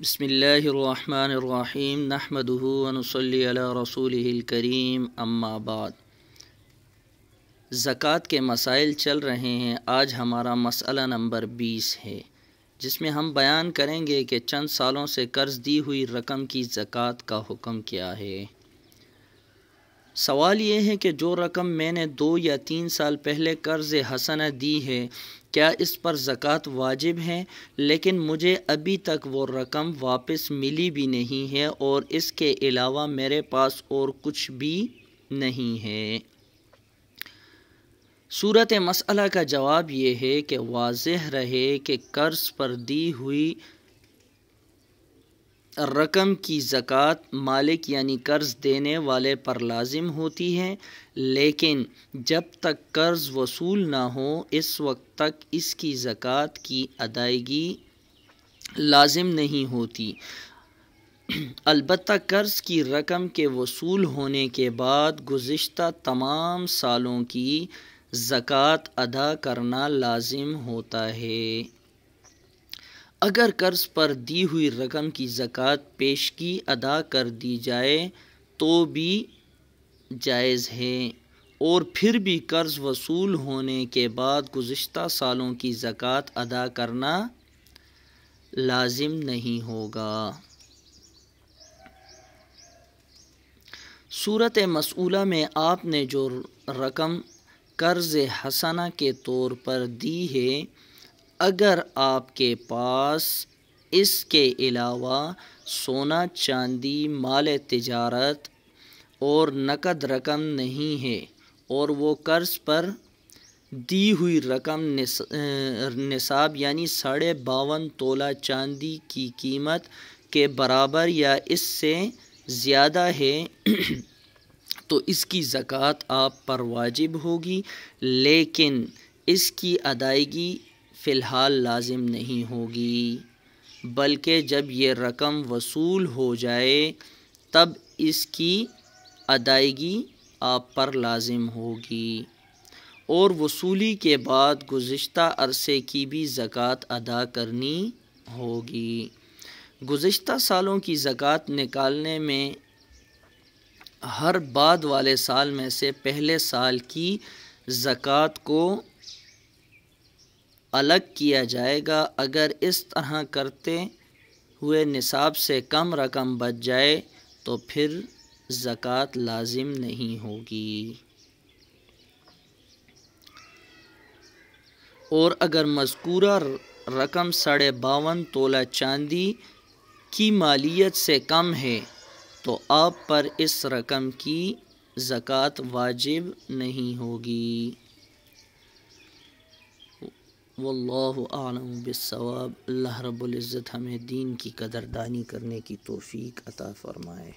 بسم اللہ الرحمن الرحیم نحمدہ ونصلی علی رسولہ الکریم اما بعد۔ زکوٰۃ کے مسائل چل رہے ہیں۔ آج ہمارا مسئلہ نمبر 20 ہے، جس میں ہم بیان کریں گے کہ چند سالوں سے قرض دی ہوئی رقم کی زکوٰۃ کا حکم کیا ہے۔ سوال یہ ہے کہ جو رقم میں نے 2 یا 3 سال پہلے قرض حسنہ دی ہے، کیا اس پر زکوٰۃ واجب ہے؟ لیکن مجھے ابھی تک وہ رقم واپس ملی بھی نہیں ہے اور اس کے علاوہ میرے پاس اور کچھ بھی نہیں ہے۔ صورت مسئلہ کا جواب یہ ہے کہ واضح رہے کہ قرض پر دی ہوئی رقم کی زکوٰۃ مالک یعنی قرض دینے والے پر لازم ہوتی ہے، لیکن جب تک قرض وصول نہ ہو اس وقت تک اس کی زکوٰۃ کی ادائیگی لازم نہیں ہوتی۔ البتہ قرض کی رقم کے وصول ہونے کے بعد گزشتہ تمام سالوں کی زکوٰۃ ادا کرنا لازم ہوتا ہے۔ اگر قرض پر دی ہوئی رقم کی زکوٰۃ پیشگی ادا کر دی جائے تو بھی جائز ہے، اور پھر بھی قرض وصول ہونے کے بعد گزشتہ سالوں کی زکوٰۃ ادا کرنا لازم نہیں ہوگا۔ صورت مسئولہ میں آپ نے جو رقم قرض حسنہ کے طور پر دی ہے، اگر آپ کے پاس اس کے علاوہ سونا چاندی، مال تجارت اور نقد رقم نہیں ہے اور وہ قرض پر دی ہوئی رقم نصاب یعنی 52.5 تولہ چاندی کی قیمت کے برابر یا اس سے زیادہ ہے تو اس کی زکوٰۃ آپ پر واجب ہوگی، لیکن اس کی ادائیگی فی الحال لازم نہیں ہوگی، بلکہ جب یہ رقم وصول ہو جائے تب اس کی ادائیگی آپ پر لازم ہوگی، اور وصولی کے بعد گزشتہ عرصے کی بھی زکوٰۃ ادا کرنی ہوگی۔ گزشتہ سالوں کی زکوٰۃ نکالنے میں ہر بعد والے سال میں سے پہلے سال کی زکوٰۃ کو الگ کیا جائے گا۔ اگر اس طرح کرتے ہوئے نصاب سے کم رقم بچ جائے تو پھر زکوٰۃ لازم نہیں ہوگی، اور اگر مذکورہ رقم 52.5 تولہ چاندی کی مالیت سے کم ہے تو آپ پر اس رقم کی زکوٰۃ واجب نہیں ہوگی۔ واللہ اعلم بالصواب۔ اللہ رب العزت ہمیں دین کی قدردانی کرنے کی توفیق عطا فرمائے۔